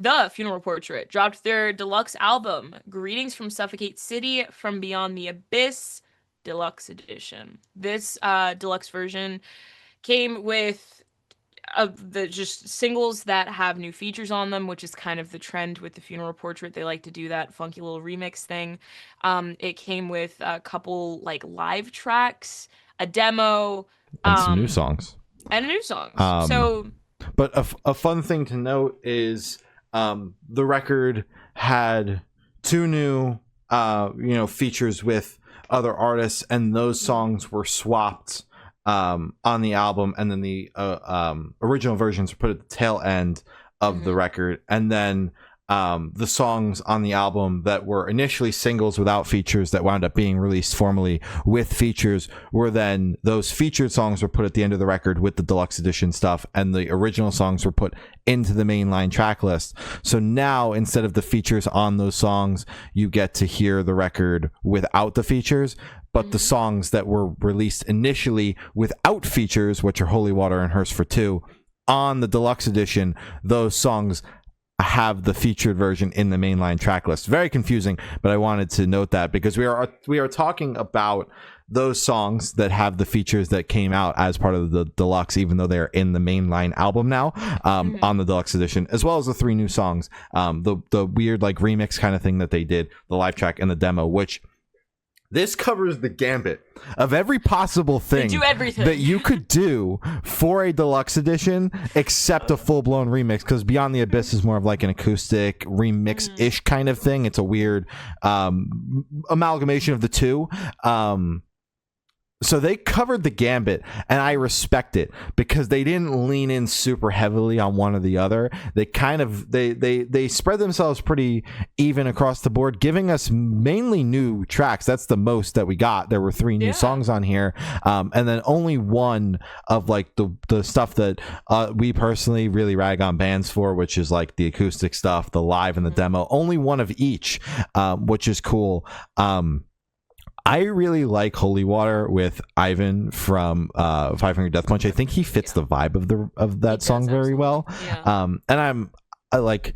The Funeral Portrait dropped their deluxe album, Greetings from Suffocate City, From Beyond the Abyss, Deluxe Edition. This deluxe version came with the just singles that have new features on them, which is kind of the trend with the Funeral Portrait. They like to do that funky little remix thing. It came with a couple like live tracks, a demo, And some new um, songs. and new songs. Um, So but a fun thing to note is the record had two new features with other artists, and those songs were swapped on the album, and then the original versions were put at the tail end of the record, and then the songs on the album that were initially singles without features that wound up being released formally with features were then those featured songs were put at the end of the record with the deluxe edition stuff, and the original songs were put into the mainline track list. So now instead of the features on those songs, you get to hear the record without the features, but the songs that were released initially without features, which are Holy Water and Hearse for Two, on the deluxe edition, those songs have the featured version in the mainline track list. Very confusing, but I wanted to note that because we are talking about those songs that have the features that came out as part of the deluxe, even though they're in the mainline album now, on the deluxe edition, as well as the three new songs, the weird like remix kind of thing that they did, the live track and the demo, which this covers the gambit of every possible thing that you could do for a deluxe edition, except a full-blown remix, because Beyond the Abyss is more of like an acoustic remix-ish kind of thing. It's a weird amalgamation of the two. So they covered the gambit, and I respect it because they didn't lean in super heavily on one or the other. They kind of they spread themselves pretty even across the board, giving us mainly new tracks. That's the most that we got. There were three new songs on here, and then only one of like the stuff that we personally really rag on bands for, which is like the acoustic stuff, the live and the demo. Only one of each, which is cool. I really like Holy Water with Ivan from Five Finger Death Punch. I think he fits the vibe of that song very well. Yeah. And I like,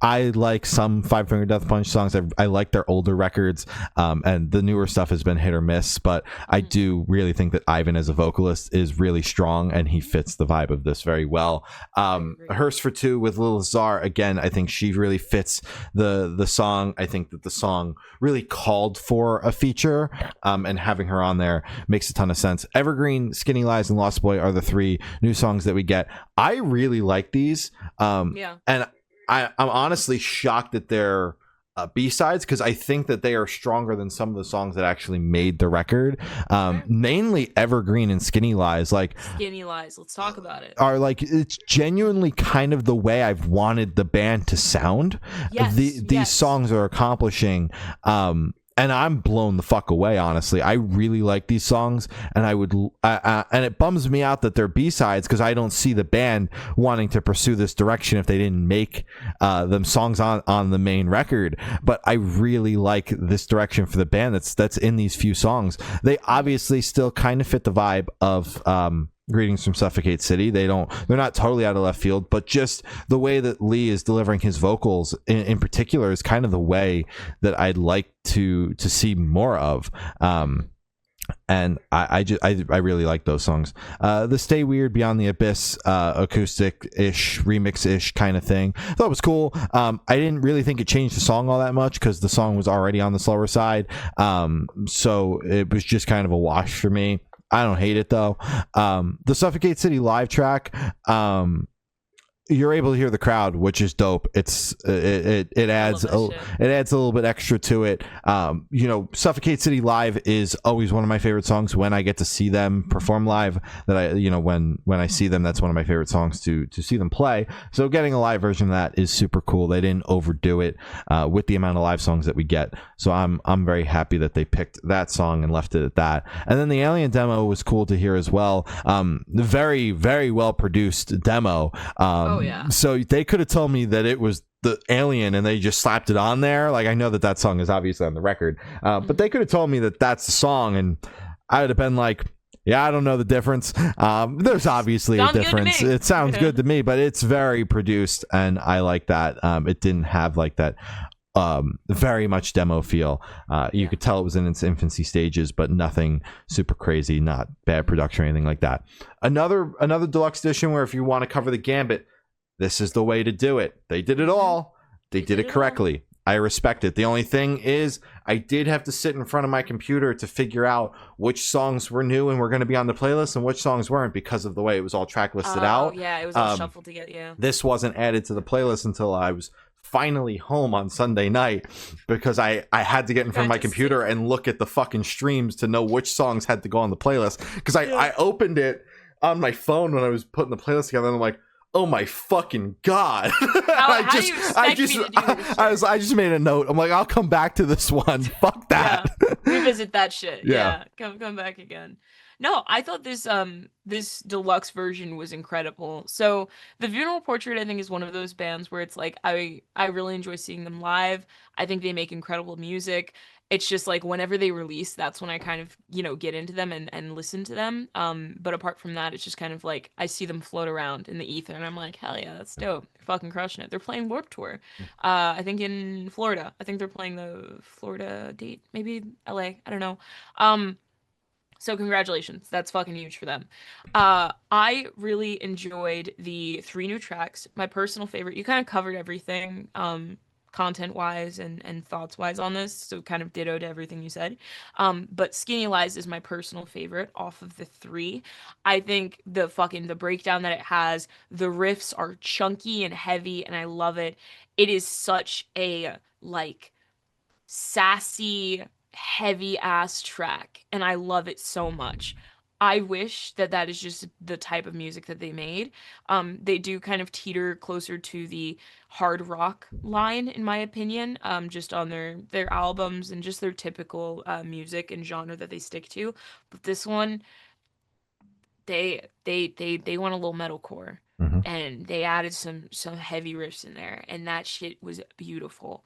I like some Five Finger Death Punch songs. I like their older records, and the newer stuff has been hit or miss, but I do really think that Ivan as a vocalist is really strong, and he fits the vibe of this very well. Hearse for Two with Lil Czar, again, I think she really fits the song. I think that the song really called for a feature, and having her on there makes a ton of sense. Evergreen, Skinny Lies, and Lost Boy are the three new songs that we get. I really like these. And I'm honestly shocked that they're B-sides, because I think that they are stronger than some of the songs that actually made the record. Mainly Evergreen and Skinny Lies. Like Skinny Lies, let's talk about it. Are like, it's genuinely kind of the way I've wanted the band to sound. These songs are accomplishing. And I'm blown the fuck away, honestly. I really like these songs, and and it bums me out that they're B-sides, because I don't see the band wanting to pursue this direction if they didn't make them songs on the main record. But I really like this direction for the band that's in these few songs. They obviously still kind of fit the vibe of Greetings from Suffocate City. They're not totally out of left field, but just the way that Lee is delivering his vocals in particular is kind of the way that I'd like to see more of. And I really like those songs. The Stay Weird, Beyond the Abyss, acoustic-ish, remix-ish kind of thing, I thought it was cool. I didn't really think it changed the song all that much, because the song was already on the slower side, so it was just kind of a wash for me. I don't hate it though. The Suffocate City live track, you're able to hear the crowd, which is dope. It adds a little bit extra to it. Suffocate City live is always one of my favorite songs when I get to see them perform live. When I see them, that's one of my favorite songs to see them play. So getting a live version of that is super cool. They didn't overdo it with the amount of live songs that we get. So I'm very happy that they picked that song and left it at that. And then the Alien demo was cool to hear as well. Very, very well produced demo. So they could have told me that it was the Alien and they just slapped it on there. Like, I know that song is obviously on the record, but they could have told me that that's the song, and I would have been like, Yeah, I don't know the difference. There's obviously a difference. It sounds good to me, but it's very produced, and I like that. It didn't have like that very much demo feel. You could tell it was in its infancy stages, but nothing super crazy, not bad production or anything like that. Another deluxe edition where if you want to cover the gambit, this is the way to do it. They did it all. They did it correctly. I respect it. The only thing is I did have to sit in front of my computer to figure out which songs were new and were going to be on the playlist and which songs weren't because of the way it was all track listed out. Oh, yeah, it was all shuffled together, yeah. This wasn't added to the playlist until I was finally home on Sunday night because I had to get in front of my computer and look at the fucking streams to know which songs had to go on the playlist. Because I opened it on my phone when I was putting the playlist together and I'm like, oh my fucking god! I just made a note. I'm like, I'll come back to this one. Fuck that. Yeah. Revisit that shit. Yeah. Come back again. No, I thought this deluxe version was incredible. So the Funeral Portrait, I think, is one of those bands where it's like I really enjoy seeing them live. I think they make incredible music. It's just like whenever they release, that's when I kind of, get into them and listen to them. But apart from that, it's just kind of like I see them float around in the ether and I'm like, hell yeah, that's dope. They're fucking crushing it. They're playing Warped Tour. I think in Florida. I think they're playing the Florida date, maybe LA. I don't know. So congratulations. That's fucking huge for them. I really enjoyed the 3 new tracks. My personal favorite, you kind of covered everything. Content-wise and thoughts-wise on this, so kind of ditto to everything you said. But Skinny Lies is my personal favorite off of the 3. I think the breakdown that it has, the riffs are chunky and heavy, and I love it. It is such a, like, sassy, heavy-ass track, and I love it so much. I wish that is just the type of music that they made. They do kind of teeter closer to the hard rock line, in my opinion, just on their albums and just their typical music and genre that they stick to. But this one, they went a little metalcore, and they added some heavy riffs in there, and that shit was beautiful.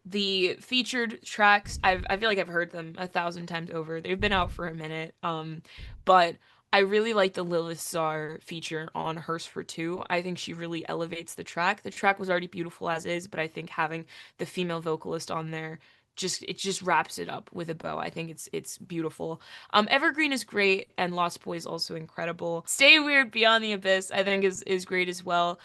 The featured tracks, I feel like I've heard them 1,000 times over. They've been out for a minute. But I really like the Lilith Czar feature on Hearse for Two. I think she really elevates the track. The track was already beautiful as is, but I think having the female vocalist on there just wraps it up with a bow. I think it's beautiful. Evergreen is great, and Lost Boy is also incredible. Stay Weird Beyond the Abyss I think is great as well.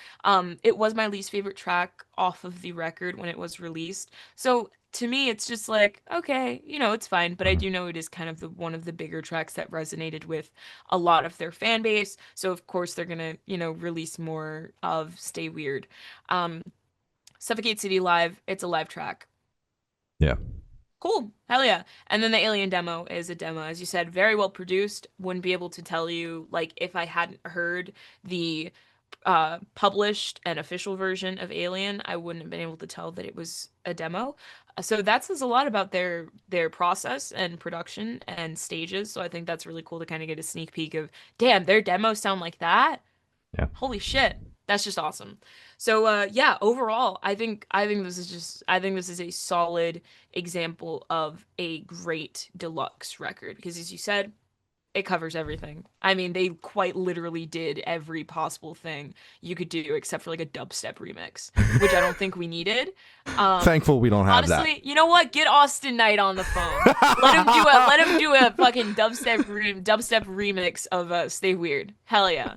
It was my least favorite track off of the record when it was released. So to me it's just like, okay, it's fine, but I do know it is kind of one of the bigger tracks that resonated with a lot of their fan base. So of course they're gonna, release more of Stay Weird. Suffocate City Live, it's a live track. Yeah. Cool. Hell yeah. And then the Alien demo is a demo, as you said, very well produced. Wouldn't be able to tell you, like, if I hadn't heard the published and official version of Alien, I wouldn't have been able to tell that it was a demo. So that says a lot about their process and production and stages. So I think that's really cool to kind of get a sneak peek of, damn, their demos sound like that? Yeah. Holy shit. That's just awesome. So yeah, overall, I think this is a solid example of a great deluxe record because, as you said, it covers everything. I mean, they quite literally did every possible thing you could do except for like a dubstep remix, which I don't think we needed. Thankful we don't have that. Honestly, you know what? Get Austin Knight on the phone. Let him do a fucking dubstep remix of Stay Weird. Hell yeah.